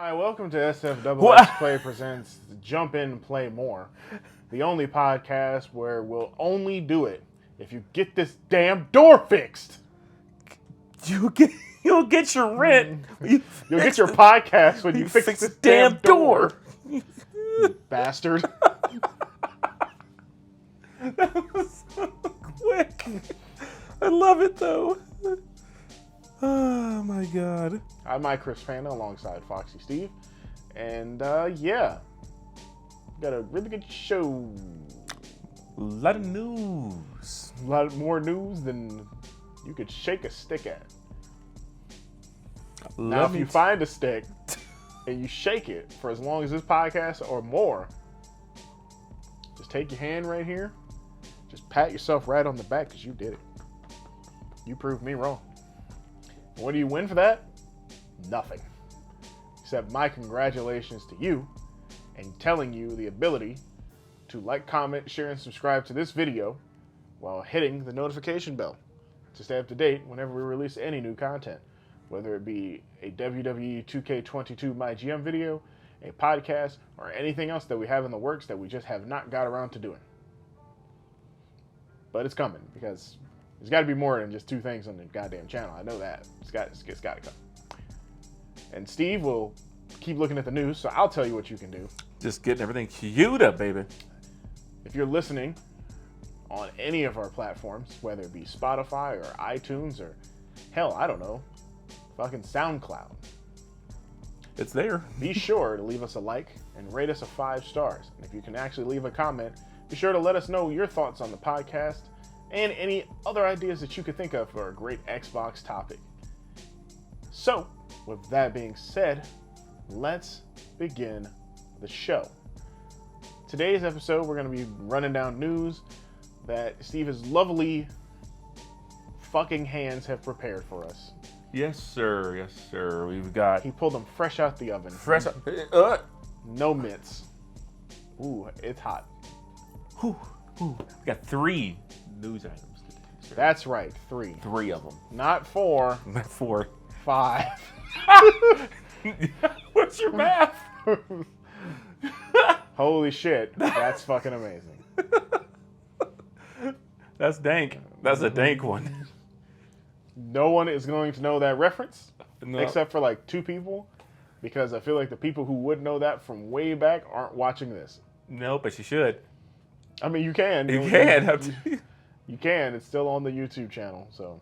Hi, welcome to SFXX Play Presents Jump In, Play More, the only podcast where we'll only do it if you get this damn door fixed. You'll get your rent. You'll get your podcast when you fix this damn door. You bastard. That was so quick. I love it though. Oh my god. I'm iChrisPanda alongside Foxxy Steve. And yeah, got a really good show. A lot of news. A lot more news than you could shake a stick at. Now, if you find a stick and you shake it for as long as this podcast or more, just take your hand right here, just pat yourself right on the back because you did it. You proved me wrong. What do you win for that? Nothing. Except my congratulations to you and telling you the ability to like, comment, share, and subscribe to this video while hitting the notification bell to stay up to date whenever we release any new content, whether it be a WWE 2K22 MyGM video, a podcast, or anything else that we have in the works that we just have not got around to doing. But it's coming because there's got to be more than just two things on the goddamn channel. I know that. It's got to come. And Steve will keep looking at the news, so I'll tell you what you can do. Just getting everything queued up, baby. If you're listening on any of our platforms, whether it be Spotify or iTunes or, hell, I don't know, fucking SoundCloud. It's there. Be sure to leave us a like and rate us a 5 stars. And if you can actually leave a comment, be sure to let us know your thoughts on the podcast and any other ideas that you could think of for a great Xbox topic. So, with that being said, let's begin the show. Today's episode, we're going to be running down news that Steve's lovely fucking hands have prepared for us. Yes, sir. Yes, sir. We've got... He pulled them fresh out the oven. Fresh out... No mints. Ooh, it's hot. Whew. We got 3 news items today, sir. That's right, 3. 3 of them. Not 4. Not 4. 5. What's your math? Holy shit, that's fucking amazing. That's dank. That's a dank one. No one is going to know that reference, No. except for like 2 people, because I feel like the people who would know that from way back aren't watching this. No, but you should. I mean, you can. You can. You can. It's still on the YouTube channel, so.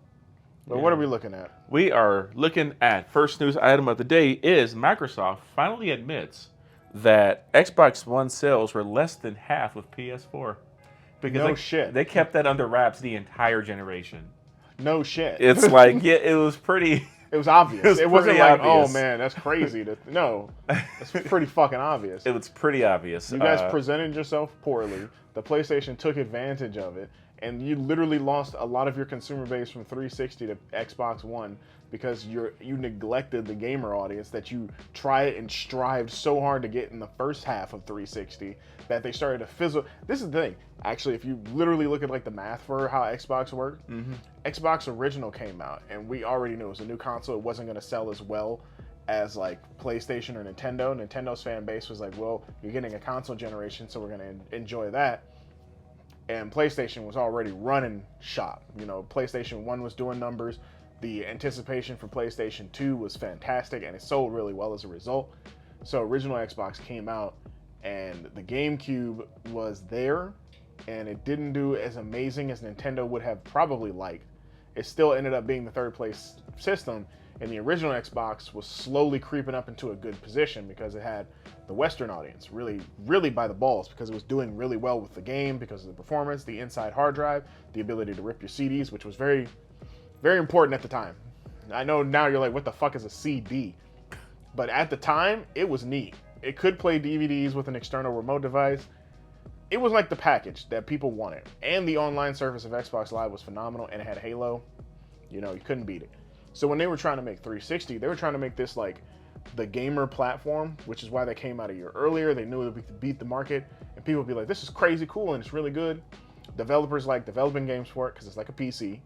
But what are we looking at? We are looking at first news item of the day is Microsoft finally admits that Xbox One sales were less than half of PS4. Because shit. They kept that under wraps the entire generation. No shit. It's like, yeah, it was pretty... It was obvious. It wasn't like, obvious. oh man, that's crazy. No, it's pretty fucking obvious. It was pretty obvious. You guys presented yourself poorly. The PlayStation took advantage of it. And you literally lost a lot of your consumer base from 360 to Xbox One because you neglected the gamer audience that you tried and strived so hard to get in the first half of 360 that they started to fizzle. This is the thing. Actually, if you literally look at like the math for how Xbox worked, Xbox Original came out and we already knew it was a new console. It wasn't going to sell as well as like PlayStation or Nintendo. Nintendo's fan base was like, well, you're getting a console generation, so we're going to enjoy that. And PlayStation was already running shop. You know, PlayStation 1 was doing numbers. The anticipation for PlayStation 2 was fantastic, and it sold really well as a result. So original Xbox came out, and the GameCube was there, and it didn't do as amazing as Nintendo would have probably liked. It still ended up being the 3rd place system, and the original Xbox was slowly creeping up into a good position because it had the Western audience really, really by the balls because it was doing really well with the game because of the performance, the inside hard drive, the ability to rip your CDs, which was very, very important at the time. I know now you're like, what the fuck is a CD? But at the time, it was neat. It could play DVDs with an external remote device. It was like the package that people wanted. And the online service of Xbox Live was phenomenal, and it had Halo. You know, you couldn't beat it. So when they were trying to make 360, they were trying to make this like the gamer platform, which is why they came out a year earlier. They knew they could beat the market, and people would be like, this is crazy cool and it's really good. Developers like developing games for it because it's like a PC.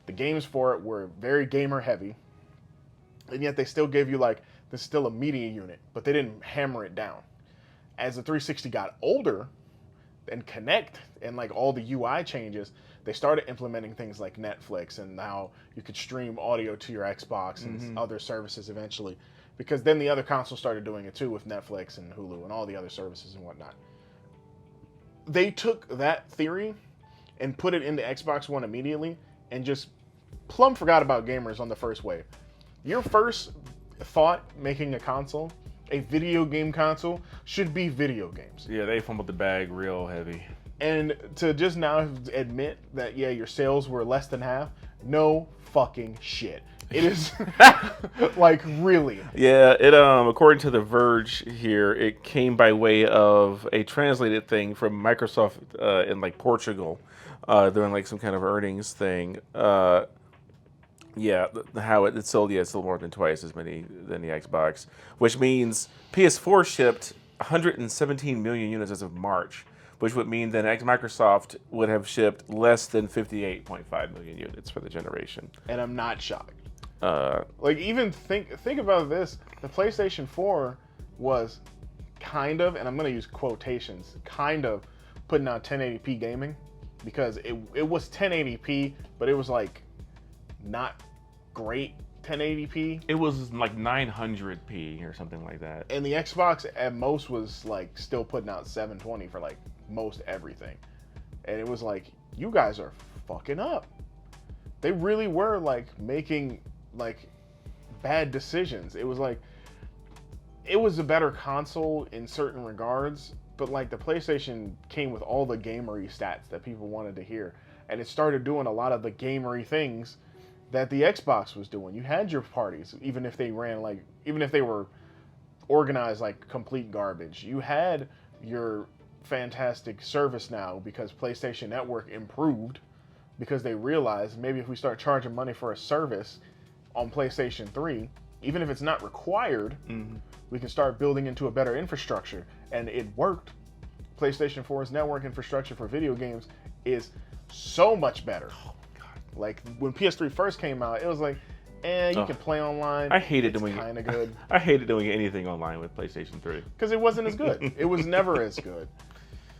The games for it were very gamer heavy, and yet they still gave you like this is still a media unit, but they didn't hammer it down. As the 360 got older and Connect and like all the UI changes, they started implementing things like Netflix and how you could stream audio to your Xbox and other services eventually. Because then the other consoles started doing it too with Netflix and Hulu and all the other services and whatnot. They took that theory and put it into Xbox One immediately and just plumb forgot about gamers on the first wave. Your first thought making a console, a video game console, should be video games. Yeah, they fumbled the bag real heavy. And to just now admit that, yeah, your sales were less than half, no fucking shit. It is like, really. Yeah, it according to The Verge here, it came by way of a translated thing from Microsoft in like Portugal, doing like some kind of earnings thing. Yeah, how it sold, it's still more than twice as many than the Xbox, which means PS4 shipped 117 million units as of March, which would mean that Microsoft would have shipped less than 58.5 million units for the generation. And I'm not shocked. Like, even think about this. The PlayStation 4 was kind of, and I'm going to use quotations, kind of putting out 1080p gaming, because it was 1080p, but it was like not great 1080p. It was like 900p or something like that. And the Xbox at most was like still putting out 720 for like most everything. And it was like, you guys are fucking up. They really were like making like bad decisions. It was like, it was a better console in certain regards, but like the PlayStation came with all the gamery stats that people wanted to hear. And it started doing a lot of the gamery things that the Xbox was doing. You had your parties, even if they were organized like complete garbage. You had your fantastic service now because PlayStation Network improved, because they realized maybe if we start charging money for a service on PlayStation 3, even if it's not required, we can start building into a better infrastructure. And it worked. PlayStation 4's network infrastructure for video games is so much better. Like, when PS3 first came out, it was like, you can play online. I hated doing it. Kind of good. I hated doing anything online with PlayStation 3. Because it wasn't as good. It was never as good.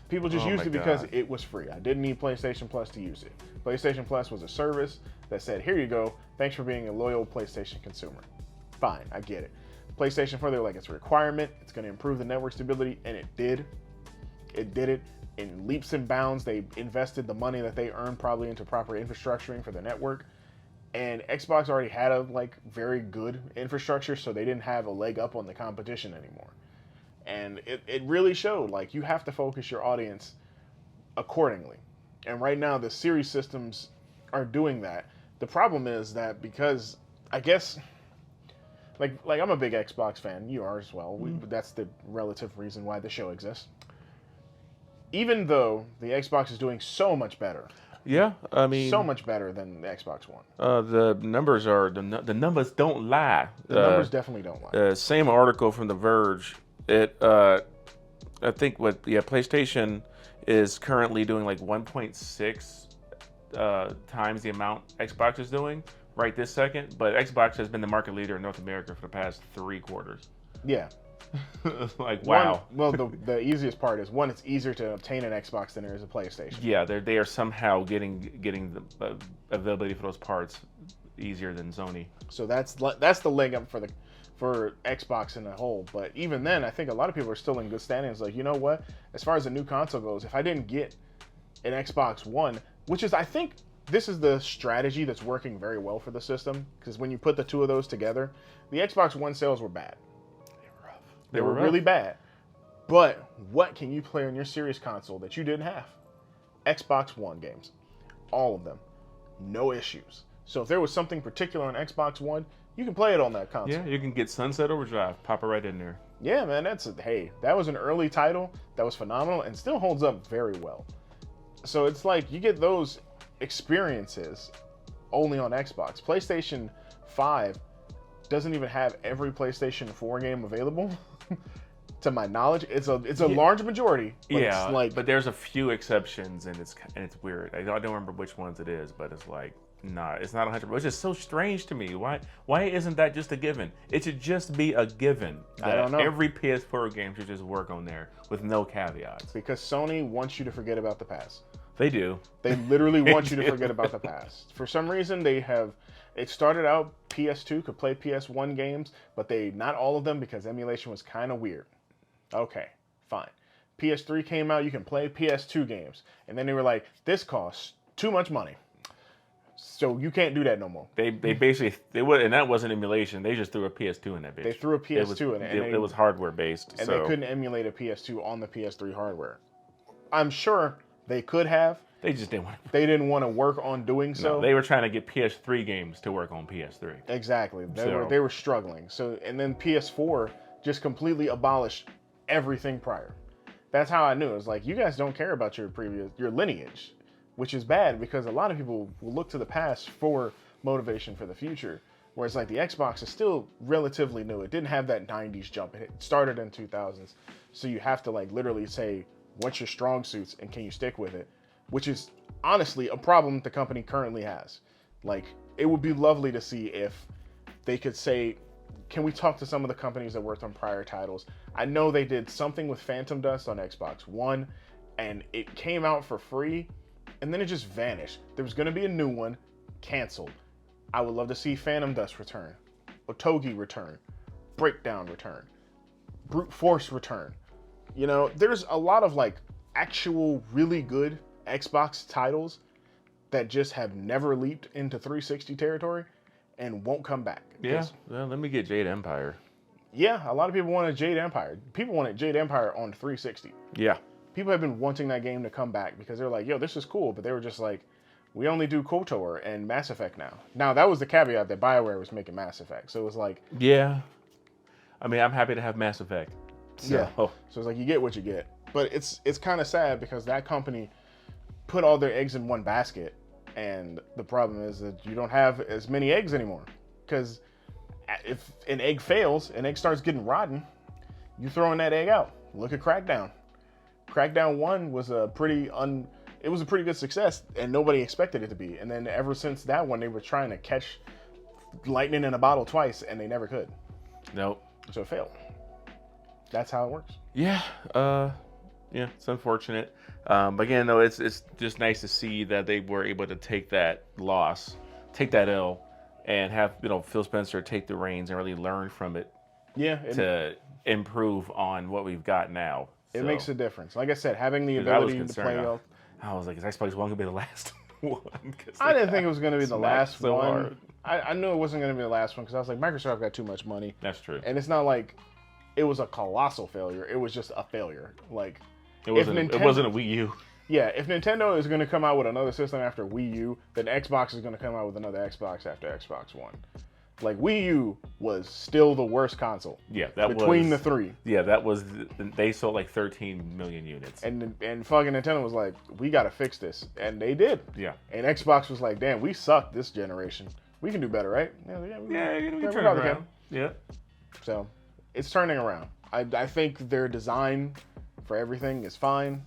People just used it because it was free. I didn't need PlayStation Plus to use it. PlayStation Plus was a service that said, here you go. Thanks for being a loyal PlayStation consumer. Fine, I get it. PlayStation 4, they're like, it's a requirement. It's going to improve the network stability. And it did. It did it. In leaps and bounds, they invested the money that they earned probably into proper infrastructuring for the network. And Xbox already had a like very good infrastructure, so they didn't have a leg up on the competition anymore. And it really showed, like, you have to focus your audience accordingly. And right now, the series systems are doing that. The problem is that because, I guess, like I'm a big Xbox fan. You are as well. That's the relative reason why the show exists. Even though the Xbox is doing so much better. Yeah, I mean, so much better than the Xbox One. The numbers don't lie. The numbers definitely don't lie. Same article from The Verge. I think PlayStation is currently doing like 1.6 times the amount Xbox is doing right this second. But Xbox has been the market leader in North America for the past 3 quarters. Yeah. Like, wow. The easiest part is, one, it's easier to obtain an Xbox than there is a PlayStation. Yeah, they are somehow getting the availability for those parts easier than Sony. So that's the leg up for Xbox in a whole. But even then, I think a lot of people are still in good standing. It's like, you know what? As far as the new console goes, if I didn't get an Xbox One, which is, I think, this is the strategy that's working very well for the system, because when you put the two of those together, the Xbox One sales were bad. They were really bad. But what can you play on your Series console that you didn't have? Xbox One games. All of them. No issues. So if there was something particular on Xbox One, you can play it on that console. Yeah, you can get Sunset Overdrive, pop it right in there. Yeah, man, that was an early title that was phenomenal and still holds up very well. So it's like, you get those experiences only on Xbox. PlayStation 5 doesn't even have every PlayStation 4 game available. To my knowledge, it's a large majority. Yeah, but there's a few exceptions, and it's weird. I don't remember which ones it is, but it's like Nah, it's not 100%. It's just so strange to me. Why isn't that just a given? It should just be a given I don't that know. every PS4 game should just work on there with no caveats. Because Sony wants you to forget about the past. They do. They literally They want you to do. forget about the past. For some reason, it started out PS2 could play PS1 games, but not all of them, because emulation was kind of weird. Okay, fine. PS3 came out, you can play PS2 games. And then they were like, this costs too much money. So you can't do that no more. They basically, and that wasn't emulation. They just threw a PS2 in that bitch. They threw a PS2 in it. And it was hardware based. And so. they couldn't emulate a PS2 on the PS3 hardware. I'm sure they could have. They just didn't want to. They didn't want to work on doing so. No, they were trying to get PS3 games to work on PS3. Exactly. They were struggling. So, and then PS4 just completely abolished everything prior. That's how I knew. It was like, you guys don't care about your lineage, which is bad, because a lot of people will look to the past for motivation for the future. Whereas like the Xbox is still relatively new. It didn't have that 90s jump. It started in 2000s. So you have to like literally say, what's your strong suits and can you stick with it? Which is honestly a problem the company currently has. Like, it would be lovely to see if they could say, can we talk to some of the companies that worked on prior titles? I know they did something with Phantom Dust on Xbox One, and it came out for free, and then it just vanished. There was going to be a new one, canceled. I would love to see Phantom Dust return, Otogi return, Breakdown return, Brute Force return. You know, there's a lot of like actual really good Xbox titles that just have never leaped into 360 territory and won't come back. Yeah, well, let me get Jade Empire. Yeah, a lot of people wanted Jade Empire. People wanted Jade Empire on 360. Yeah. People have been wanting that game to come back because they're like, yo, this is cool. But they were just like, we only do KOTOR and Mass Effect now. Now, that was the caveat that BioWare was making Mass Effect. So it was like... Yeah. I mean, I'm happy to have Mass Effect. So. Yeah. So it's like, you get what you get. But it's kind of sad because that company put all their eggs in one basket. And the problem is that you don't have as many eggs anymore. Because if an egg fails, an egg starts getting rotten, you throwing that egg out. Look at Crackdown. Crackdown 1 was a pretty good success, and nobody expected it to be. And then ever since that one, they were trying to catch lightning in a bottle twice, and they never could. Nope. So it failed. That's how it works. Yeah. Yeah, it's unfortunate. But again, though, it's just nice to see that they were able to take that loss, take that L, and have Phil Spencer take the reins and really learn from it. Yeah. To improve on what we've got now. It makes a difference. Like I said, having the ability to play. I was like, is Xbox One gonna be the last one? I didn't think it was gonna be the last so one. hard. I knew it wasn't gonna be the last one because I was like, Microsoft got too much money. That's true. And it's not like it was a colossal failure. It was just a failure. Like it wasn't a Wii U. Yeah, if Nintendo is going to come out with another system after Wii U, then Xbox is going to come out with another Xbox after Xbox One. Like, Wii U was still the worst console. Yeah, that between the three. Yeah, that was. They sold like 13 million units. And fucking Nintendo was like, we got to fix this. And they did. Yeah. And Xbox was like, damn, we suck this generation. We can do better, right? We turn around. Yeah. So, it's turning around. I think their design for everything is fine.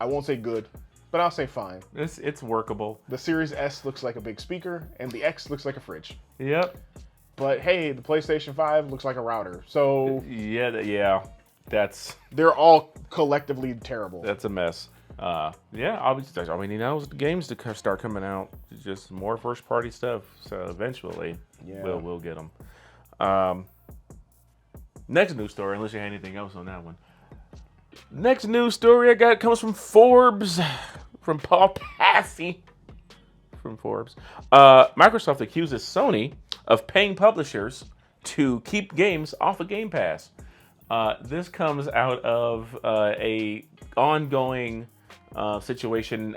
I won't say good, but I'll say fine. It's workable. The Series S looks like a big speaker, and the X looks like a fridge. Yep. But hey, the PlayStation 5 looks like a router. So yeah, they're all collectively terrible. That's a mess. Yeah, all we need now is the games to start coming out. Just more first party stuff. So eventually, we'll get them. Next news story, unless you had anything else on that one. Next news story I got comes from Forbes, from Paul Passy, from Forbes. Microsoft accuses Sony of paying publishers to keep games off of GamePass. This comes out of a ongoing situation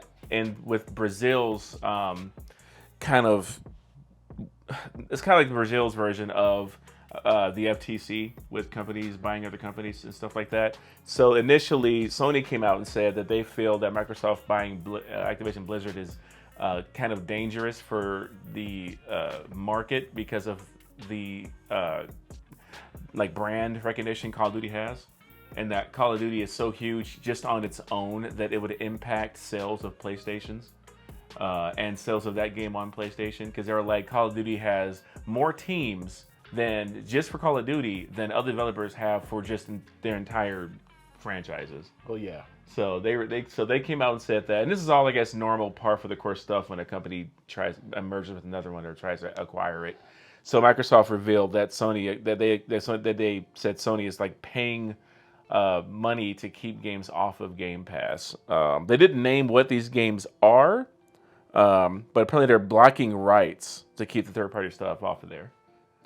with Brazil's it's kind of like Brazil's version of the FTC with companies buying other companies and stuff like that. So initially, Sony came out and said that they feel that Microsoft buying Activision Blizzard is kind of dangerous for the market because of the like brand recognition Call of Duty has, and that Call of Duty is so huge just on its own that it would impact sales of PlayStations. and sales of that game on PlayStation, because they were like, Call of Duty has more teams than just for Call of Duty than other developers have for just their entire franchises. Well, yeah. So they came out and said that, and this is all, I guess, normal par for the course stuff when a company merges with another one or tries to acquire it. So Microsoft revealed that they said Sony is like paying money to keep games off of Game Pass. They didn't name what these games are, but apparently they're blocking rights to keep the third-party stuff off of there.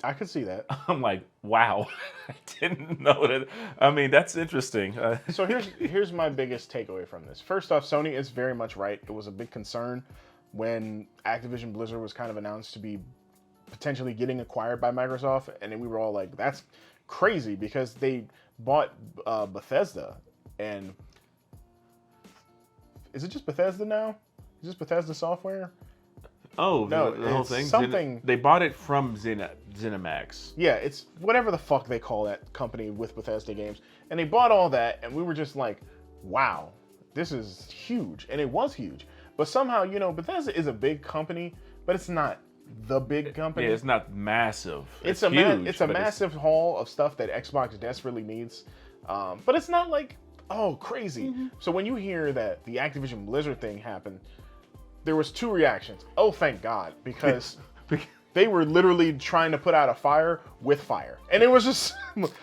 I could see that. I'm like, wow, I didn't know that. I mean, that's interesting. So here's my biggest takeaway from this. First off, Sony is very much right. It was a big concern when Activision Blizzard was kind of announced to be potentially getting acquired by Microsoft, and then we were all like, that's crazy, because they bought Bethesda. And is it just Bethesda now? Is this Bethesda software? Oh, no, the whole thing? Something. They bought it from ZeniMax. Yeah, it's whatever the fuck they call that company with Bethesda games. And they bought all that, and we were just like, wow, this is huge. And it was huge. But somehow, Bethesda is a big company, but it's not the big company. Yeah, it's not massive. It's huge, it's a massive haul of stuff that Xbox desperately needs. But it's not like, oh, crazy. Mm-hmm. So when you hear that the Activision Blizzard thing happened, there was two reactions. Oh, thank God, because they were literally trying to put out a fire with fire. And it was just...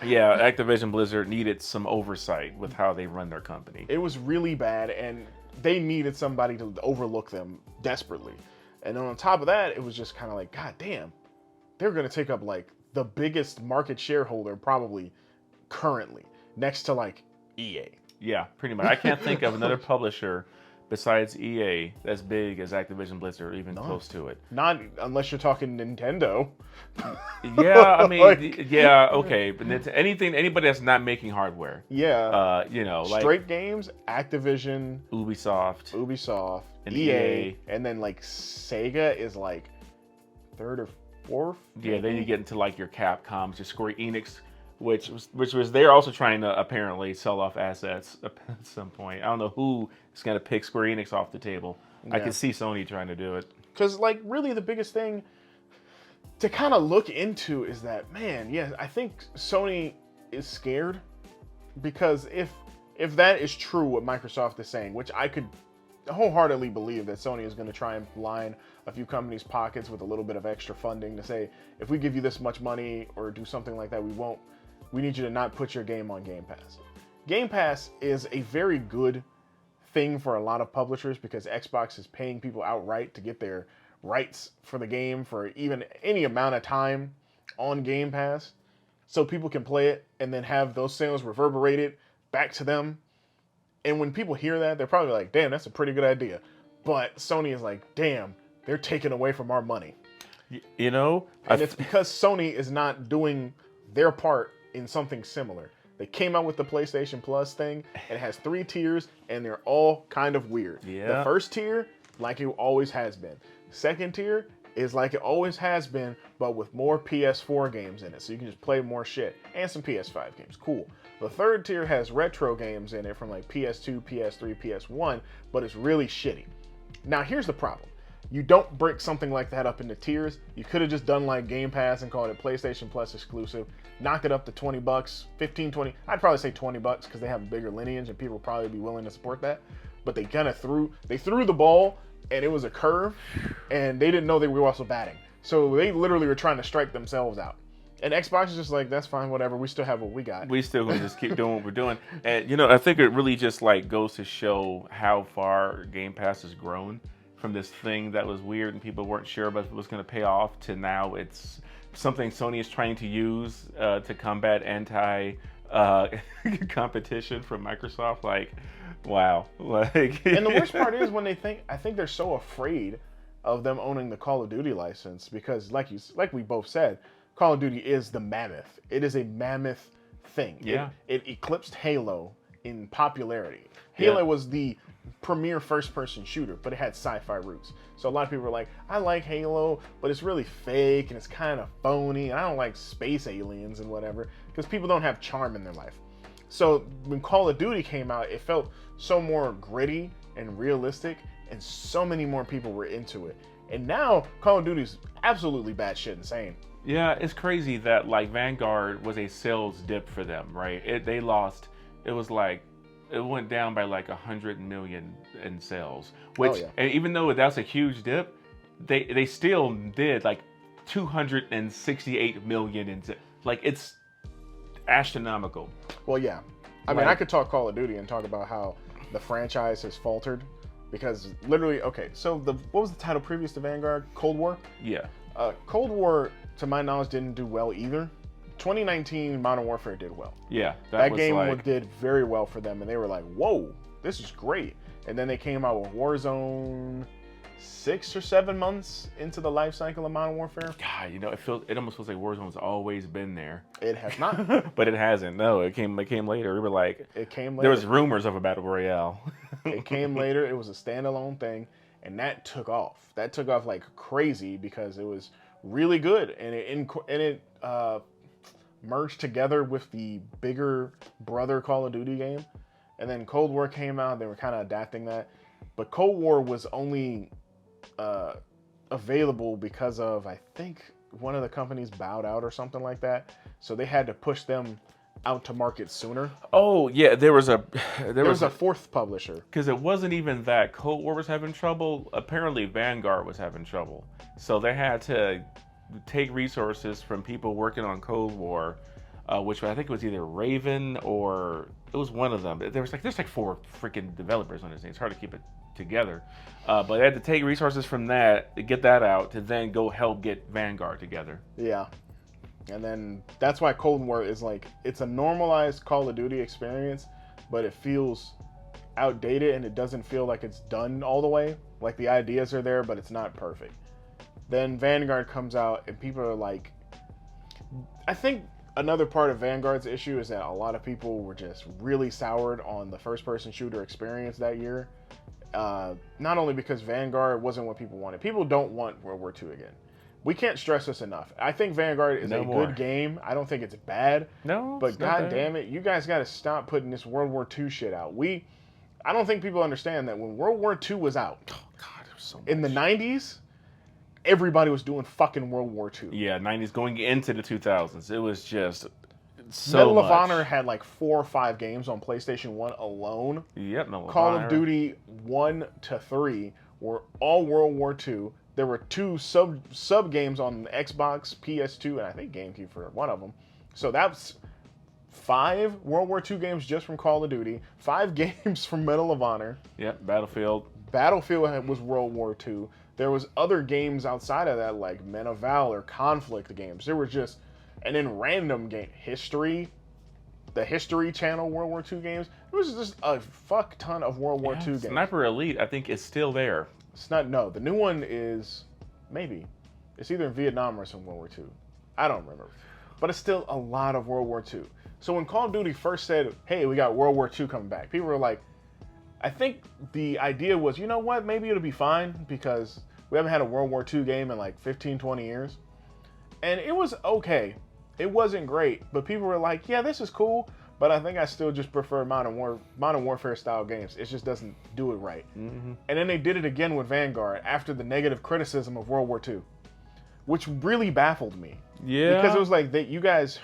Yeah, Activision Blizzard needed some oversight with how they run their company. It was really bad, and they needed somebody to overlook them desperately. And then on top of that, it was just kind of like, God damn, they're going to take up like the biggest market shareholder probably currently, next to like EA. Yeah, pretty much. I can't think of another publisher besides EA that's big as Activision Blizzard, or even close to it. Not unless you're talking Nintendo. Yeah, I mean, yeah, okay, but anybody that's not making hardware. Yeah. Like straight games, Activision, Ubisoft, and EA, and then like Sega is like third or fourth. Yeah, then you get into like your Capcoms, your Square Enix, which was they're also trying to apparently sell off assets at some point. I don't know who is going to pick Square Enix off the table. Yeah. I can see Sony trying to do it. Because like really the biggest thing to kind of look into is that, man, yeah, I think Sony is scared, because if that is true what Microsoft is saying, which I could wholeheartedly believe that Sony is going to try and line a few companies' pockets with a little bit of extra funding to say, if we give you this much money or do something like that, we need you to not put your game on Game Pass. Game Pass is a very good thing for a lot of publishers, because Xbox is paying people outright to get their rights for the game for even any amount of time on Game Pass, so people can play it and then have those sales reverberated back to them. And when people hear that, they're probably like, damn, that's a pretty good idea. But Sony is like, damn, they're taking away from our money. And it's because Sony is not doing their part in something similar. They came out with the PlayStation Plus thing. It has 3 tiers, and they're all kind of weird. Yeah. The first tier, like it always has been. Second tier is like it always has been, but with more PS4 games in it, so you can just play more shit. And some PS5 games. Cool. The third tier has retro games in it from like PS2, PS3, PS1, but it's really shitty. Now, here's the problem. You don't break something like that up into tiers. You could have just done like Game Pass and called it PlayStation Plus exclusive. Knock it up to $20, 15, 20. I'd probably say $20 because they have a bigger lineage and people will probably be willing to support that. But they kind of threw the ball, and it was a curve, and they didn't know they were also batting. So they literally were trying to strike themselves out. And Xbox is just like, that's fine, whatever. We still have what we got. We still gonna just keep doing what we're doing. And I think it really just like goes to show how far Game Pass has grown from this thing that was weird and people weren't sure about if it was going to pay off, to now it's something Sony is trying to use to combat anti competition from Microsoft. Like, wow. Like, and the worst part is when I think they're so afraid of them owning the Call of Duty license, because like we both said, Call of Duty is the mammoth. It is a mammoth thing. Yeah. It eclipsed Halo in popularity. Halo was the premier first-person shooter, but it had sci-fi roots. So a lot of people were like, I like Halo, but it's really fake and it's kind of phony, and I don't like space aliens and whatever, because people don't have charm in their life. So when Call of Duty came out, it felt so more gritty and realistic, and so many more people were into it. And now Call of Duty's absolutely batshit insane. Yeah, it's crazy that like Vanguard was a sales dip for them, right? They lost. It was like it went down by like 100 million in sales, which and even though that's a huge dip, they still did like 268 million in like it's astronomical. Well, yeah. I mean, I could talk Call of Duty and talk about how the franchise has faltered because literally, okay, so what was the title previous to Vanguard? Cold War? Yeah. Cold War, to my knowledge, didn't do well either. 2019 Modern Warfare did well. Yeah. That game did very well for them, and they were like, whoa, this is great. And then they came out with Warzone 6 or 7 months into the life cycle of Modern Warfare. God, you know, it almost feels like Warzone's always been there. It has not. But it hasn't. No, it came later. We were like, it came later. There was rumors of a battle royale. It came later. It was a standalone thing, and that took off. That took off like crazy because it was really good, and it merged together with the bigger brother Call of Duty game. And then Cold War came out. They were kind of adapting that, but Cold War was only available because of, I think, one of the companies bowed out or something like that. So they had to push them out to market sooner. Oh yeah, there was a fourth publisher. Because it wasn't even that Cold War was having trouble. Apparently Vanguard was having trouble. So they had to take resources from people working on Cold War, which I think was either Raven or it was one of them. There's like 4 freaking developers on this thing. It's hard to keep it together. But they had to take resources from that to get that out to then go help get Vanguard together. Yeah. And then that's why Cold War is like, it's a normalized Call of Duty experience, but it feels outdated and it doesn't feel like it's done all the way. Like the ideas are there, but it's not perfect. Then Vanguard comes out and people are like, I think another part of Vanguard's issue is that a lot of people were just really soured on the first-person shooter experience that year. Not only because Vanguard wasn't what people wanted. People don't want World War II again. We can't stress this enough. I think Vanguard is good game. I don't think it's bad. No, but god damn it, you guys got to stop putting this World War II shit out. I don't think people understand that when World War II was out, oh god, there was so much. In the 90s, everybody was doing fucking World War II. Yeah, 90s going into the 2000s. It was just so Medal much. of Honor had like 4 or 5 games on PlayStation 1 alone. Yep, Medal of Call Honor. of Duty 1 to 3 were all World War II. There were 2 sub games on Xbox, PS2, and I think GameCube for one of them. So that's 5 World War II games just from Call of Duty, 5 games from Medal of Honor. Yep, Battlefield. Battlefield was World War II. There was other games outside of that, like Men of Valor, Conflict games. There were just, and then random game history, the History Channel World War II games. It was just a fuck ton of World War II games. Sniper Elite, I think, is still there. It's not. No, the new one is maybe. It's either in Vietnam or some World War II. I don't remember, but it's still a lot of World War II. So when Call of Duty first said, "Hey, we got World War II coming back," people were like, I think the idea was, you know what, maybe it'll be fine because we haven't had a World War II game in like 15, 20 years. And it was okay. It wasn't great, but people were like, yeah, this is cool, but I think I still just prefer Modern Warfare style games. It just doesn't do it right. Mm-hmm. And then they did it again with Vanguard after the negative criticism of World War II, which really baffled me. Yeah. Because it was like that you guys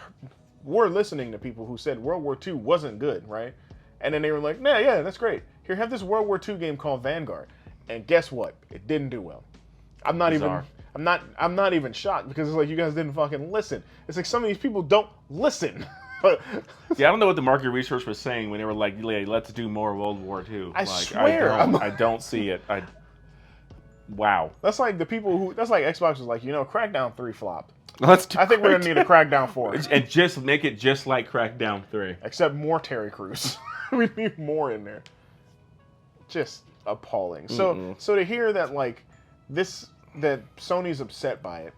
were listening to people who said World War II wasn't good, right? And then they were like, nah, yeah, that's great. Here, have this World War II game called Vanguard. And guess what? It didn't do well. I'm not even shocked because it's like you guys didn't fucking listen. It's like some of these people don't listen. Yeah, I don't know what the market research was saying when they were like, let's do more World War II. I swear. I don't see it. Wow. That's like the people that's like Xbox was like, Crackdown 3 flopped. I think we're going to need a Crackdown 4. And just make it just like Crackdown 3. Except more Terry Crews. We need more in there. Just appalling. So to hear that that Sony's upset by it,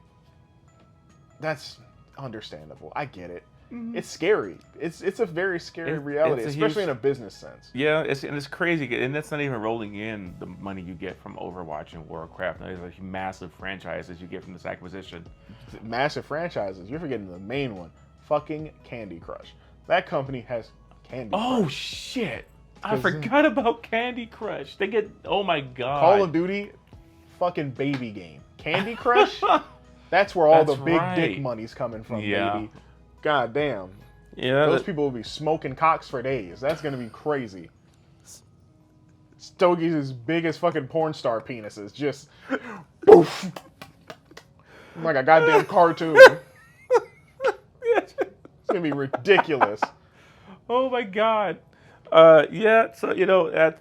that's understandable. I get it. Mm-hmm. It's scary. It's a very scary reality, especially in a business sense. Yeah, it's crazy, and that's not even rolling in the money you get from Overwatch and Warcraft. Those are massive franchises you get from this acquisition. Massive franchises. You're forgetting the main one. Fucking Candy Crush. That company has Candy Crush. Oh shit! I forgot about Candy Crush. They get, oh my god. Call of Duty, fucking baby game. Candy Crush, that's where all the big dick money's coming from, baby. God damn. Yeah. Those people will be smoking cocks for days. That's gonna be crazy. Stogie's as big as fucking porn star penises. Just poof. Like a goddamn cartoon. It's gonna be ridiculous. Oh my god. Yeah, so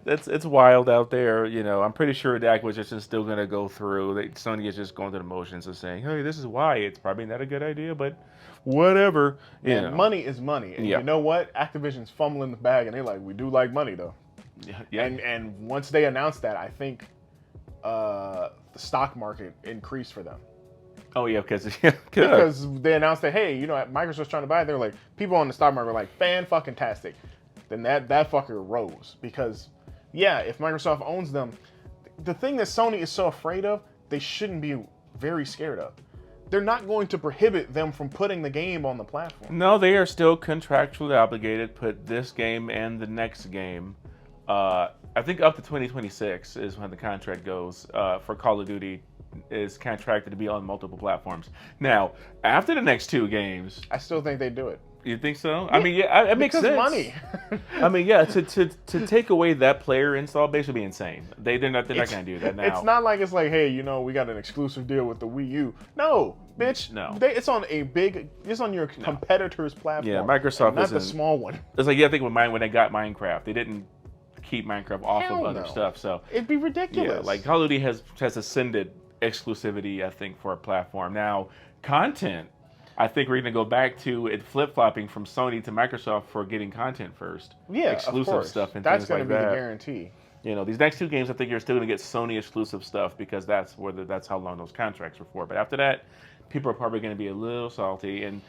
it's wild out there. I'm pretty sure the acquisition is still gonna go through. Sony is just going through the motions of saying, "Hey, this is why it's probably not a good idea, but whatever." Money is money, and you know what? Activision's fumbling the bag, and they're like, "We do like money, though." Yeah. And once they announced that, I think the stock market increased for them. Oh yeah, because they announced that, hey, Microsoft's trying to buy it. They're like, people on the stock market were like, fan-fucking-tastic. Then that fucker rose because, yeah, if Microsoft owns them, the thing that Sony is so afraid of, they shouldn't be very scared of. They're not going to prohibit them from putting the game on the platform. No, they are still contractually obligated to put this game and the next game. I think up to 2026 is when the contract goes for Call of Duty. Is contracted to be on multiple platforms. Now, after the next 2 games, I still think they do it. You think so? Yeah, I mean, yeah, it makes sense. Money. I mean, yeah, to take away that player install base would be insane. They're not going to do that now. It's not like it's like, hey, we got an exclusive deal with the Wii U. No, bitch. No. It's on your competitor's platform. Yeah, Microsoft not the small one. It's like, I think when they got Minecraft, they didn't keep Minecraft off of other stuff. So it'd be ridiculous. Yeah, like Call of Duty has ascended exclusivity, I think, for a platform. Now, content, I think we're going to go back to it flip-flopping from Sony to Microsoft for getting content first. Yeah, exclusive stuff and that's things like that. That's going to be the guarantee. These next 2 games, I think you're still going to get Sony exclusive stuff because that's how long those contracts were for. But after that, people are probably going to be a little salty. And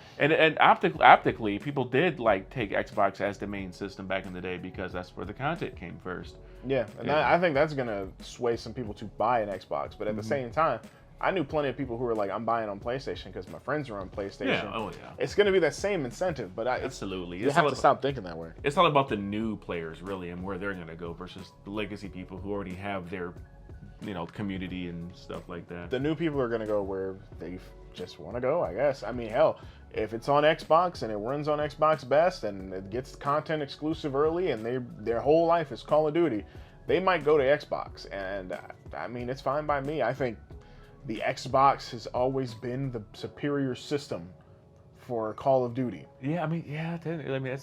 optically, people did take Xbox as the main system back in the day because that's where the content came first. Yeah, and I think that's going to sway some people to buy an Xbox. But at the same time, I knew plenty of people who were like, I'm buying on PlayStation because my friends are on PlayStation. Yeah, oh yeah. It's going to be that same incentive, but absolutely. You have to stop thinking that way. It's all about the new players, really, and where they're going to go versus the legacy people who already have their, community and stuff like that. The new people are going to go where they just want to go, I guess. I mean, hell, if it's on Xbox and it runs on Xbox Best and it gets content exclusive early and their whole life is Call of Duty, they might go to Xbox. And I mean, it's fine by me. I think the Xbox has always been the superior system for Call of Duty. Yeah, I mean,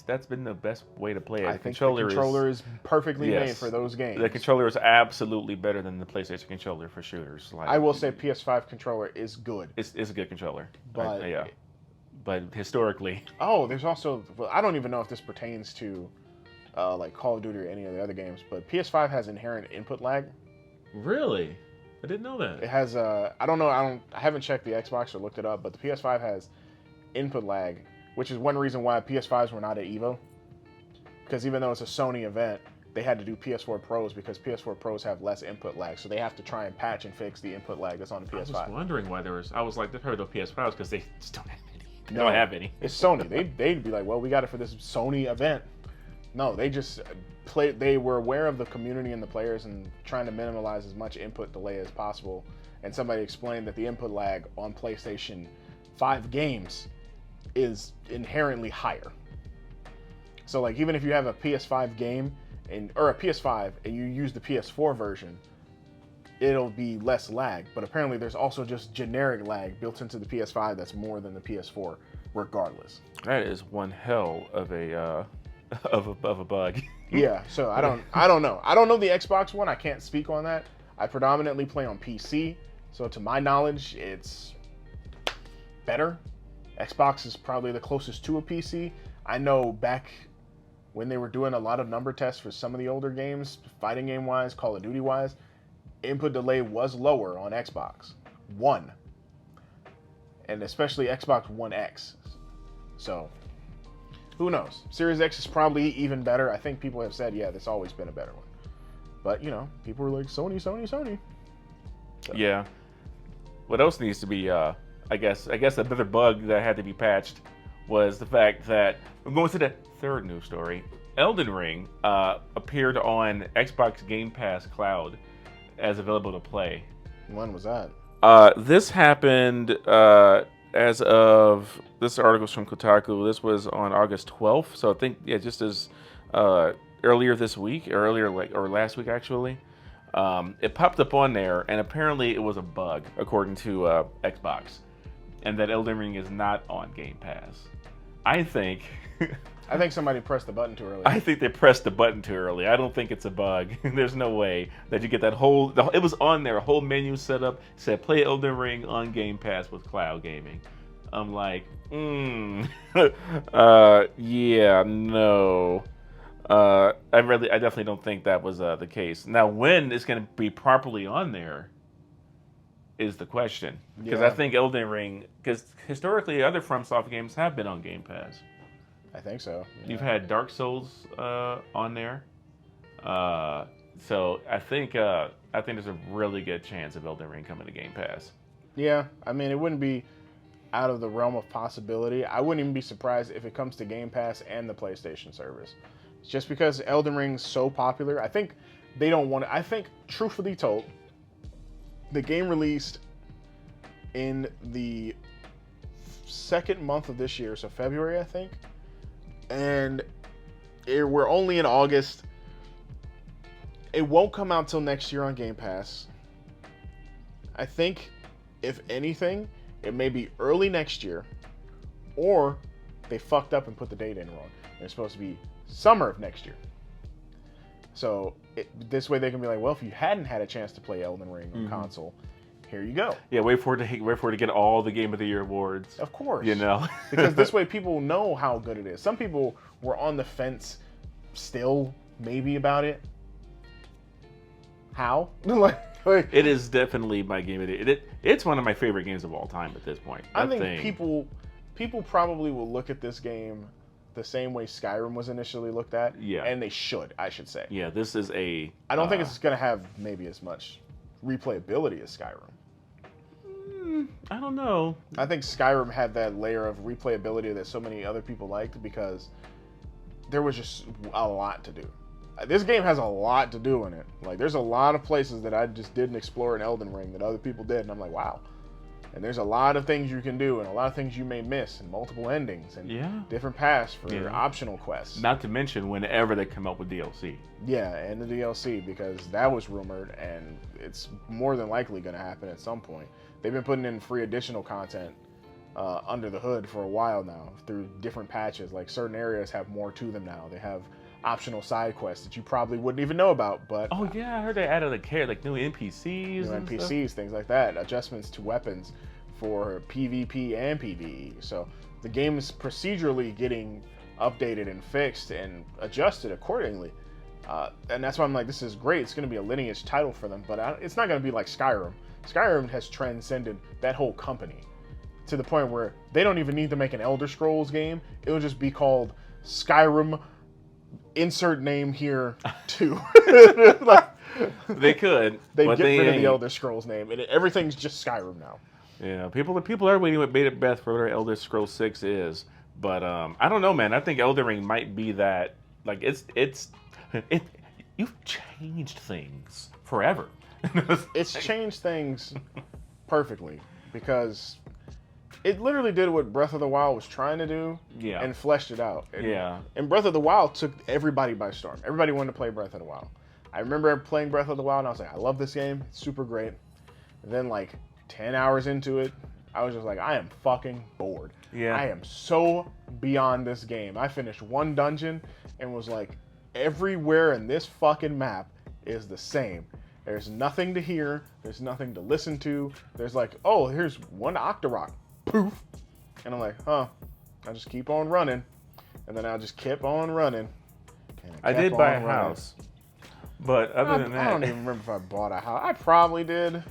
that's been the best way to play it. I think the controller is perfectly made for those games. The controller is absolutely better than the PlayStation controller for shooters. I will say PS5 controller is good. It's a good controller. But but historically. Oh, there's also, I don't even know if this pertains to Call of Duty or any of the other games, but PS5 has inherent input lag. Really? I didn't know that. It has I haven't checked the Xbox or looked it up, but the PS5 has input lag, which is one reason why PS5s were not at EVO. Because even though it's a Sony event, they had to do PS4 Pros because PS4 Pros have less input lag, so they have to try and patch and fix the input lag that's on the PS5. I was wondering why I was like, they've heard of PS5s because they just don't have any. They don't have any. It's Sony. They'd be like, well, we got it for this Sony event. No, they just they were aware of the community and the players and trying to minimize as much input delay as possible. And somebody explained that the input lag on PlayStation 5 games is inherently higher. So even if you have a PS5 game or a PS5 and you use the PS4 version, it'll be less lag. But apparently there's also just generic lag built into the PS5 that's more than the PS4 regardless. That is one hell of a bug. Yeah, so I don't know. I don't know the Xbox one. I can't speak on that. I predominantly play on PC, so to my knowledge, it's better. Xbox is probably the closest to a PC. I know back when they were doing a lot of number tests for some of the older games, fighting game wise, Call of Duty wise, input delay was lower on Xbox One, and especially Xbox One X. So who knows? Series X is probably even better. I think people have said, yeah, there's always been a better one. But, people are like, Sony. So. Yeah. What else needs to be, I guess another bug that had to be patched was the fact that, I'm going to the third news story, Elden Ring appeared on Xbox Game Pass Cloud as available to play. When was that? This happened as of this article's from Kotaku. This was on August 12th, so I think just as earlier this week, or last week actually. It popped up on there, and apparently it was a bug according to Xbox, and that Elden Ring is not on Game Pass. I think somebody pressed the button too early. I think they pressed the button too early. I don't think it's a bug. There's no way that you get that whole. It was on there, a whole menu set up, said play Elden Ring on Game Pass with cloud gaming. I'm like, yeah, no. I definitely don't think that was the case. Now, when it's going to be properly on there is the question. Because I think Elden Ring, because historically other FromSoft games have been on Game Pass. I think so. Yeah. You've had Dark Souls on there, so I think there's a really good chance of Elden Ring coming to Game Pass. Yeah, I mean, it wouldn't be out of the realm of possibility. I wouldn't even be surprised if it comes to Game Pass and the PlayStation service. Just because Elden Ring's so popular, I think they don't want to. I think, truthfully told, the game released in the second month of this year, so February, I think. And we're only in August. It won't come out till next year on Game Pass. I think, if anything, it may be early next year, or they fucked up and put the date in wrong. It's supposed to be summer of next year. So this way they can be like, well, if you hadn't had a chance to play Elden Ring on console, here you go. Yeah, wait for it to get all the Game of the Year awards. Of course. You know. Because this way people know how good it is. Some people were on the fence still maybe about it. How? like it is definitely my game of the year. It's one of my favorite games of all time at this point. I think people probably will look at this game the same way Skyrim was initially looked at. Yeah. And they should, I should say. Yeah, this is a... I don't think it's going to have maybe as much replayability as Skyrim. I don't know. I think Skyrim had that layer of replayability that so many other people liked because there was just a lot to do. This game has a lot to do in it. Like, there's a lot of places that I just didn't explore in Elden Ring that other people did, and I'm like, wow. And there's a lot of things you can do, and a lot of things you may miss, and multiple endings, and different paths for optional quests. Not to mention whenever they come up with DLC. Yeah, and the DLC, because that was rumored, and it's more than likely going to happen at some point. They've been putting in free additional content under the hood for a while now through different patches. Like, certain areas have more to them now. They have optional side quests that you probably wouldn't even know about. But oh yeah, I heard they added like new NPCs, things like that. Adjustments to weapons for PvP and PvE. So the game is procedurally getting updated and fixed and adjusted accordingly. And that's why I'm like, this is great. It's going to be a lineage title for them, but it's not going to be like Skyrim. Skyrim has transcended that whole company to the point where they don't even need to make an Elder Scrolls game. It'll just be called Skyrim. Insert name here too. Like, they could. They get rid of the Elder Scrolls name, and everything's just Skyrim now. Yeah, people are waiting with bated breath for whatever Elder Scrolls 6 is, but I don't know, man. I think Elden Ring might be that. Like you've changed things forever. It's changed things perfectly because it literally did what Breath of the Wild was trying to do and fleshed it out. And Breath of the Wild took everybody by storm. Everybody wanted to play Breath of the Wild. I remember playing Breath of the Wild and I was like, I love this game. It's super great. And then like 10 hours into it, I was just like, I am fucking bored. Yeah. I am so beyond this game. I finished one dungeon and was like, everywhere in this fucking map is the same. There's nothing to hear. There's nothing to listen to. There's like, oh, here's one Octorok. Poof. And I'm like, huh. I just keep on running. And then I just kept on running. I did buy a house. But other than that, I don't even remember if I bought a house. I probably did.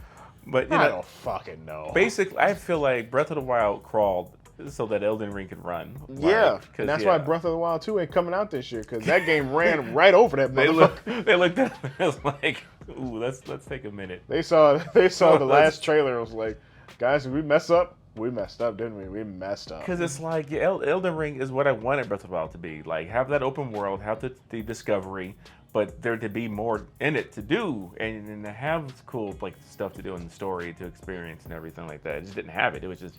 But I don't fucking know. Basically, I feel like Breath of the Wild crawled so that Elden Ring could run. Yeah, and that's why Breath of the Wild 2 ain't coming out this year, because that game ran right over that motherfucker. They looked at it as like, ooh, let's take a minute. They saw the last trailer. It was like, guys, if we mess up, We messed up, didn't we? We messed up. Because it's like, yeah, Elden Ring is what I wanted Breath of the Wild to be. Like, have that open world, have the discovery, but there to be more in it to do, and to have cool like stuff to do in the story, to experience and everything like that. It just didn't have it. It was just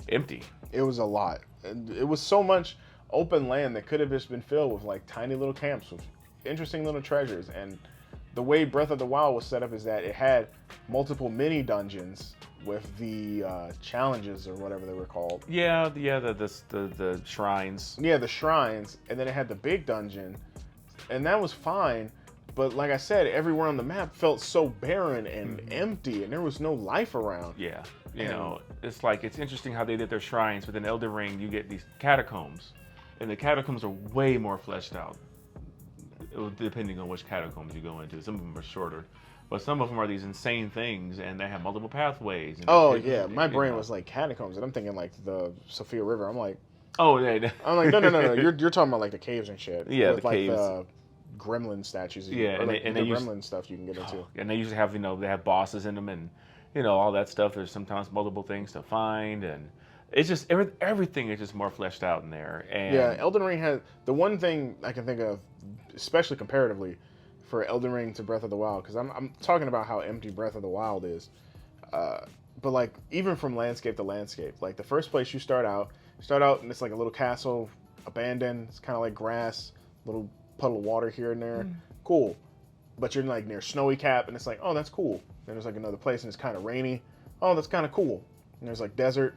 empty. It was a lot. And it was so much open land that could have just been filled with like tiny little camps with interesting little treasures. And the way Breath of the Wild was set up is that it had multiple mini dungeons with the challenges or whatever they were called. Yeah, the shrines. Yeah, the shrines, and then it had the big dungeon, and that was fine. But like I said, everywhere on the map felt so barren and empty, and there was no life around. Yeah, you know, it's like, it's interesting how they did their shrines, but in Elden Ring you get these catacombs, and the catacombs are way more fleshed out, depending on which catacombs you go into. Some of them are shorter. But some of them are these insane things, and they have multiple pathways. And oh yeah, my brain was like catacombs, and I'm thinking like the Sophia River. I'm like, oh yeah. I'm like, no. You're talking about like the caves and shit. Yeah, with, the like, caves. The gremlin statues. Yeah, or, like, and the they gremlin stuff you can get into. And they usually have, they have bosses in them, and all that stuff. There's sometimes multiple things to find, and it's just everything is just more fleshed out in there. And yeah, Elden Ring has the one thing I can think of, especially comparatively, for Elden Ring to Breath of the Wild, because I'm talking about how empty Breath of the Wild is, but like even from landscape to landscape, like the first place you start out and it's like a little castle, abandoned. It's kind of like grass, little puddle of water here and there, cool. But you're like near Snowy Cap, and it's like, oh, that's cool. Then there's like another place, and it's kind of rainy. Oh, that's kind of cool. And there's like desert,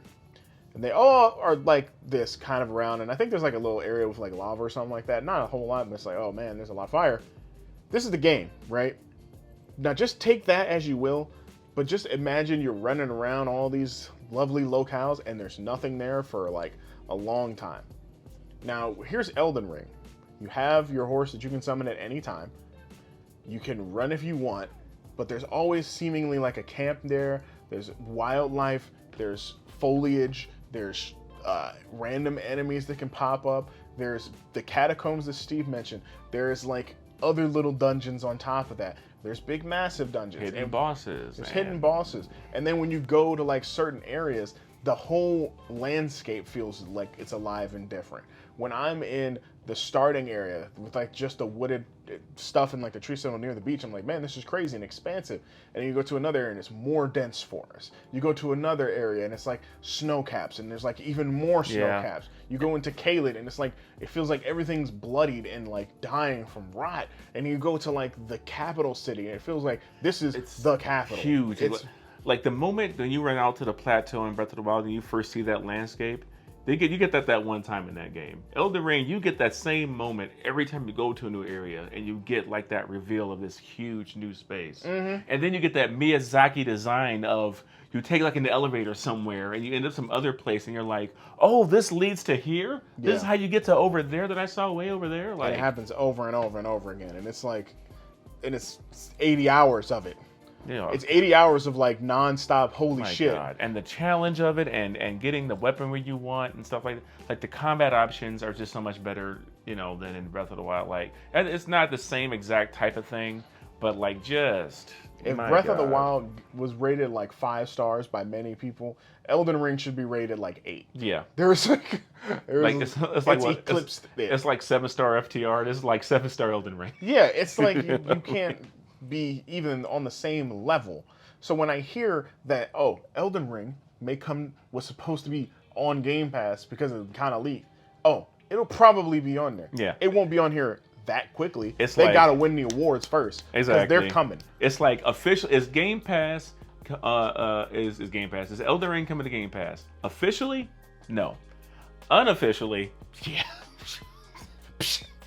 and they all are like this kind of around. And I think there's like a little area with like lava or something like that. Not a whole lot, but it's like, oh man, there's a lot of fire. This is the game, right? Now just take that as you will, but just imagine you're running around all these lovely locales and there's nothing there for like a long time. Now here's Elden Ring. You have your horse that you can summon at any time. You can run if you want, but there's always seemingly like a camp there. There's wildlife, there's foliage, there's random enemies that can pop up. There's the catacombs that Steve mentioned. There's like other little dungeons on top of that. There's big massive dungeons. Hidden bosses. There's hidden bosses. And then when you go to like certain areas, the whole landscape feels like it's alive and different. When I'm in the starting area with like just the wooded stuff and like the tree settle near the beach, I'm like, man, this is crazy and expansive. And then you go to another area and it's more dense forest. You go to another area and it's like snow caps and there's like even more snow caps. You go into Caelid and it's like, it feels like everything's bloodied and like dying from rot. And you go to like the capital city and it feels like it's the capital. Huge. Like the moment when you run out to the plateau in Breath of the Wild and you first see that landscape, you get that one time in that game. Elden Ring, you get that same moment every time you go to a new area and you get like that reveal of this huge new space. And then you get that Miyazaki design of, you take like an elevator somewhere and you end up some other place and you're like, oh, this leads to here? Yeah. This is how you get to over there that I saw way over there? Like, and it happens over and over and over again. And it's like, and it's 80 hours of it. Yeah. It's 80 hours of like non-stop holy shit. God. And the challenge of it and getting the weaponry you want and stuff like that. Like the combat options are just so much better, than in Breath of the Wild. Like, it's not the same exact type of thing, but like just... If Breath of the Wild was rated like 5 stars by many people, Elden Ring should be rated like 8. Yeah. It's like it's eclipsed. It's like 7-star FTR. This is like 7-star Elden Ring. Yeah, it's like you can't be even on the same level. So when I hear that, oh, Elden Ring was supposed to be on Game Pass because it kind of leaked. Oh, it'll probably be on there. Yeah. It won't be on here that quickly. They gotta win the awards first. Exactly. They're coming. It's like official. Is Game Pass? Is Game Pass? Is Elden Ring coming to Game Pass? Officially, no. Unofficially, yeah.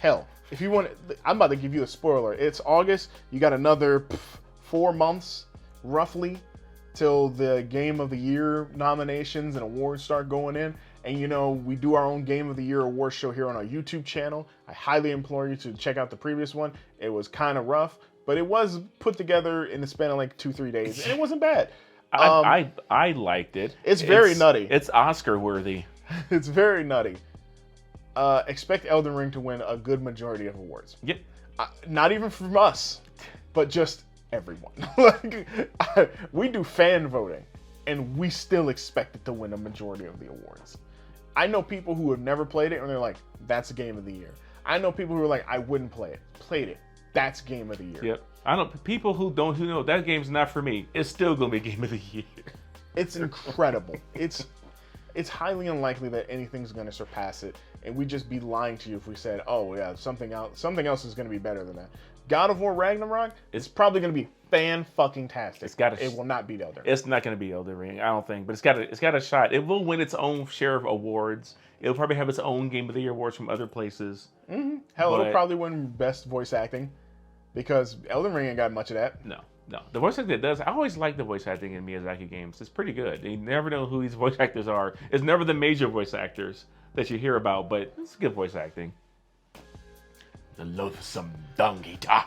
Hell, if you want, I'm about to give you a spoiler. It's August. You got another 4 months, roughly, till the Game of the Year nominations and awards start going in. And we do our own Game of the Year award show here on our YouTube channel. I highly implore you to check out the previous one. It was kind of rough, but it was put together in the span of like 2-3 days, and it wasn't bad. I liked it. It's very nutty. It's Oscar worthy. It's very nutty. Expect Elden Ring to win a good majority of awards. Yep. Not even from us, but just everyone. We do fan voting. and we still expect it to win a majority of the awards. I know people who have never played it and they're like, that's a game of the year. I know people who are like, I wouldn't play it. Played it. That's game of the year. Yep. I know people who know that game's not for me. It's still gonna be game of the year. It's incredible. It's highly unlikely that anything's gonna surpass it, and we'd just be lying to you if we said, oh yeah, something else is gonna be better than that. God of War Ragnarok is probably gonna be fan-fucking-tastic. It will not beat Elden Ring. It's not gonna be Elden Ring, I don't think, but it's got a shot. It will win its own share of awards. It'll probably have its own Game of the Year awards from other places. Mm-hmm. Hell, it'll probably win Best Voice Acting, because Elden Ring ain't got much of that. No. The voice acting it does. I always like the voice acting in Miyazaki games. It's pretty good. You never know who these voice actors are. It's never the major voice actors that you hear about, but it's good voice acting. The loathsome dung eater.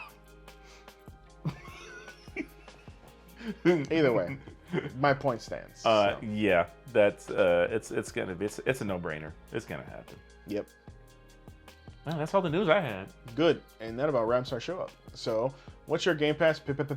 Either way, my point stands. So. Yeah, that's it's gonna be it's a no-brainer. It's gonna happen. Up. Well, that's all the news I had. Good, and that about wraps our show up. So, what's your Game Pass pick of the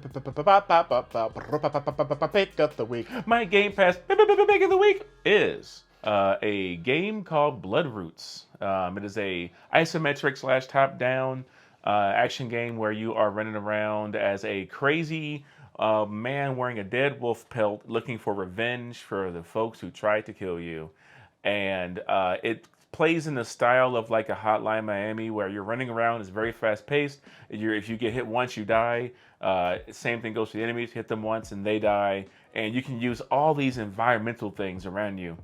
week? My Game Pass pick of the week is a game called Bloodroots. It is a isometric / top-down action game where you are running around as a crazy man wearing a dead wolf pelt looking for revenge for the folks who tried to kill you. And it plays in the style of like a Hotline Miami where you're running around. It's very fast-paced. If you get hit once, you die. Same thing goes for the enemies. Hit them once and they die. And you can use all these environmental things around you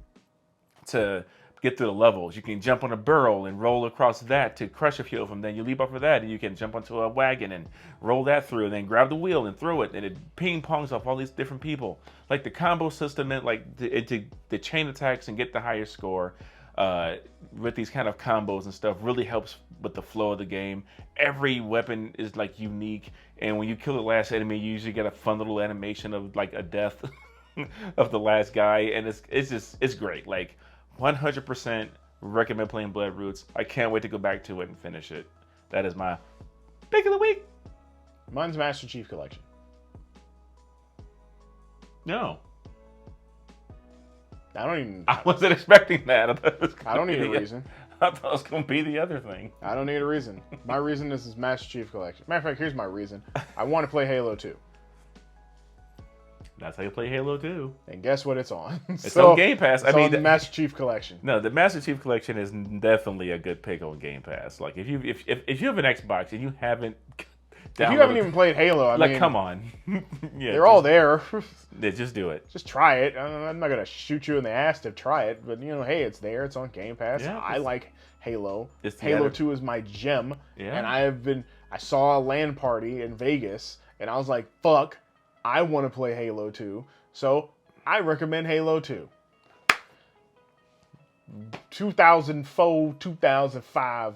to get through the levels. You can jump on a barrel and roll across that to crush a few of them. Then you leap off of that and you can jump onto a wagon and roll that through and then grab the wheel and throw it. And it ping-pongs off all these different people. Like the combo system and like the chain attacks and get the higher score. With these kind of combos and stuff really helps with the flow of the game. Every weapon is like unique, and when you kill the last enemy, you usually get a fun little animation of like a death of the last guy, and it's great. Like 100% recommend playing Bloodroots. I can't wait to go back to it and finish it. That is my pick of the week. Mine's Master Chief Collection. No. I wasn't expecting that. I don't need a reason. I thought it was going to be the other thing. I don't need a reason. My reason is Master Chief Collection. Matter of fact, here's my reason. I want to play Halo 2. That's how you play Halo 2. And guess what it's on? It's on Game Pass. It's on the Master Chief Collection. No, the Master Chief Collection is definitely a good pick on Game Pass. Like if you have an Xbox and you haven't if you haven't even played Halo, I mean, come on. Yeah, they're all there. Yeah, just do it. Just try it. I'm not gonna shoot you in the ass to try it, but hey, it's there. It's on Game Pass. Yeah, I like Halo. Halo 2 is my gem. Yeah. And I saw a LAN party in Vegas, and I was like, fuck, I want to play Halo 2. So I recommend Halo 2. 2004, 2005,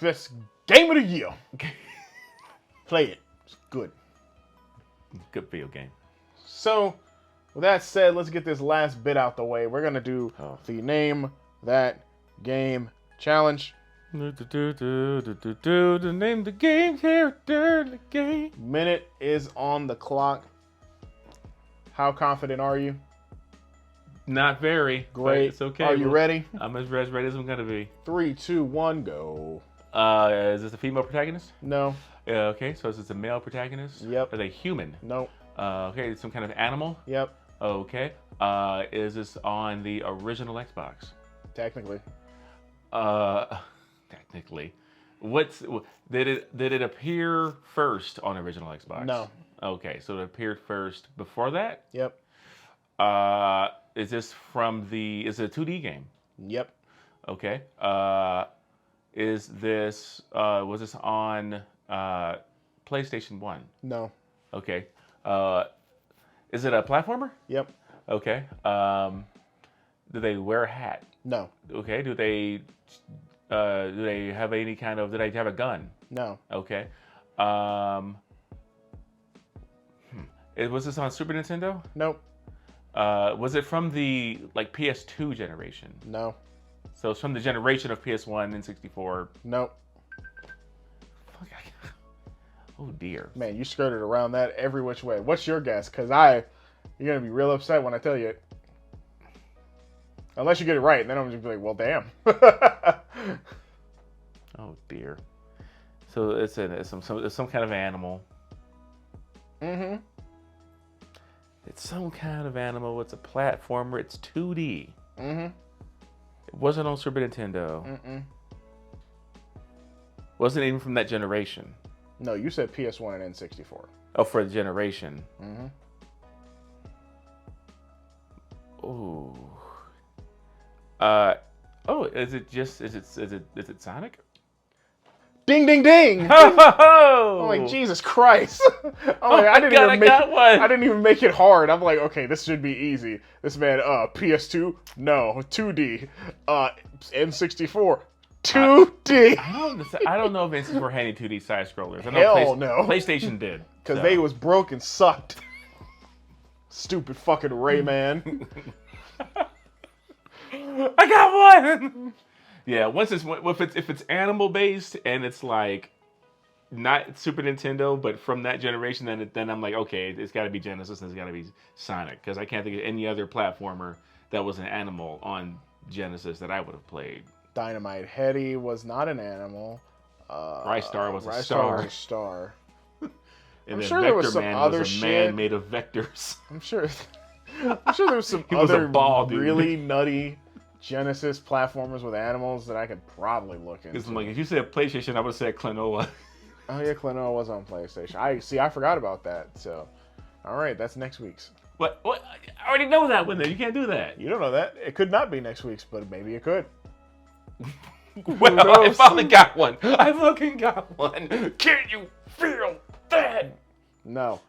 best game of the year. Play it. It's good. Good video game. So, with that said, let's get this last bit out the way. We're going to do the Name That Game challenge. Name the game character the game. Minute is on the clock. How confident are you? Not very. Great. It's okay. Are you ready? I'm as ready as I'm going to be. 3, 2, 1, go. Is this a female protagonist? No. Okay, so is this a male protagonist? Yep. Are they human? No. Okay, some kind of animal? Yep. Okay. Is this on the original Xbox? Technically. Technically. Did it appear first on original Xbox? No. Okay, so it appeared first before that? Yep. Is this is it a 2D game? Yep. Okay. Was this on PlayStation 1? No. Okay. Is it a platformer? Yep. Okay. Do they wear a hat? No. Okay. Do they have any kind of? Do they have a gun? No. Okay. Was this on Super Nintendo? Nope. Was it from the PS2 generation? No. So it's from the generation of PS1 and 64. Nope. Fuck. Oh dear. Man, you skirted around that every which way. What's your guess? Because I You're gonna be real upset when I tell you it. Unless you get it right, and then I'm just gonna be like, well, damn. Oh dear. So it's some kind of animal. Mm-hmm. It's some kind of animal. It's a platformer. It's 2D. Mm-hmm. It wasn't on Super Nintendo. Mm-mm. Wasn't even from that generation. No, you said PS1 and N64. Oh, for the generation. Mm-hmm. Ooh. Is it Sonic? Ding, ding, ding! Oh! I'm like, Jesus Christ! I didn't even make it hard. I'm like, okay, this should be easy. This man, PS2, no, 2D, N64, 2D. I don't know if N64 had any 2D side scrollers. I know Hell no. PlayStation did. Because they was broke and sucked. Stupid fucking Rayman. I got one. Yeah, if it's animal based and it's like not Super Nintendo but from that generation, then I'm like, okay, it's got to be Genesis and it's got to be Sonic, because I can't think of any other platformer that was an animal on Genesis that I would have played. Dynamite Heady was not an animal. Rice Star was a Rice star. Star was a star. And I'm then sure Vector there was some Man other was a shit. man made of vectors. I'm sure there was some He was a other ball dude. really nutty Genesis platformers with animals that I could probably look into. It's like, if you said PlayStation, I would have said Klonoa. Oh yeah, Klonoa was on PlayStation. I forgot about that. So, all right, that's next week's. What? I already know that one. Then you can't do that. You don't know that. It could not be next week's, but maybe it could. Well, I finally got one. I fucking got one. Can you feel that? No.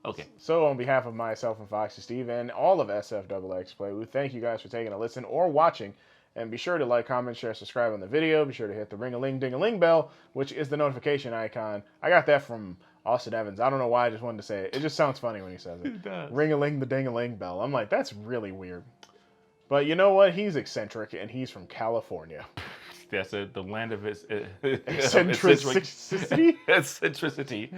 Okay. So on behalf of myself and Foxxy Steve and all of SFXX Play, we thank you guys for taking a listen or watching. And be sure to like, comment, share, subscribe on the video. Be sure to hit the ring-a-ling-ding-a-ling bell, which is the notification icon. I got that from Austin Evans. I don't know why, I just wanted to say it. It just sounds funny when he says it. It does. Ring-a-ling-the-ding-a-ling bell. I'm like, that's really weird. But you know what? He's eccentric, and he's from California. That's the land of Eccentricity? Eccentricity.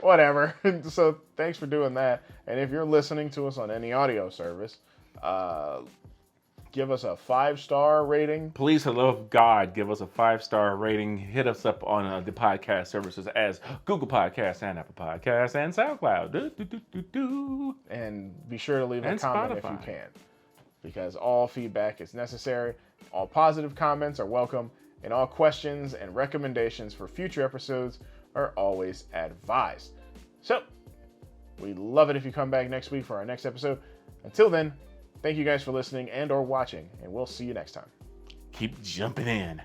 Whatever. So thanks for doing that. And if you're listening to us on any audio service, give us a 5-star rating. Please, for the love of God, give us a 5-star rating. Hit us up on the podcast services as Google Podcasts and Apple Podcasts and SoundCloud. And be sure to leave a And comment Spotify. if you can, because all feedback is necessary. All positive comments are welcome, and all questions and recommendations for future episodes are always advised. So, we'd love it if you come back next week for our next episode. Until then, thank you guys for listening and or watching, and we'll see you next time. Keep jumping in.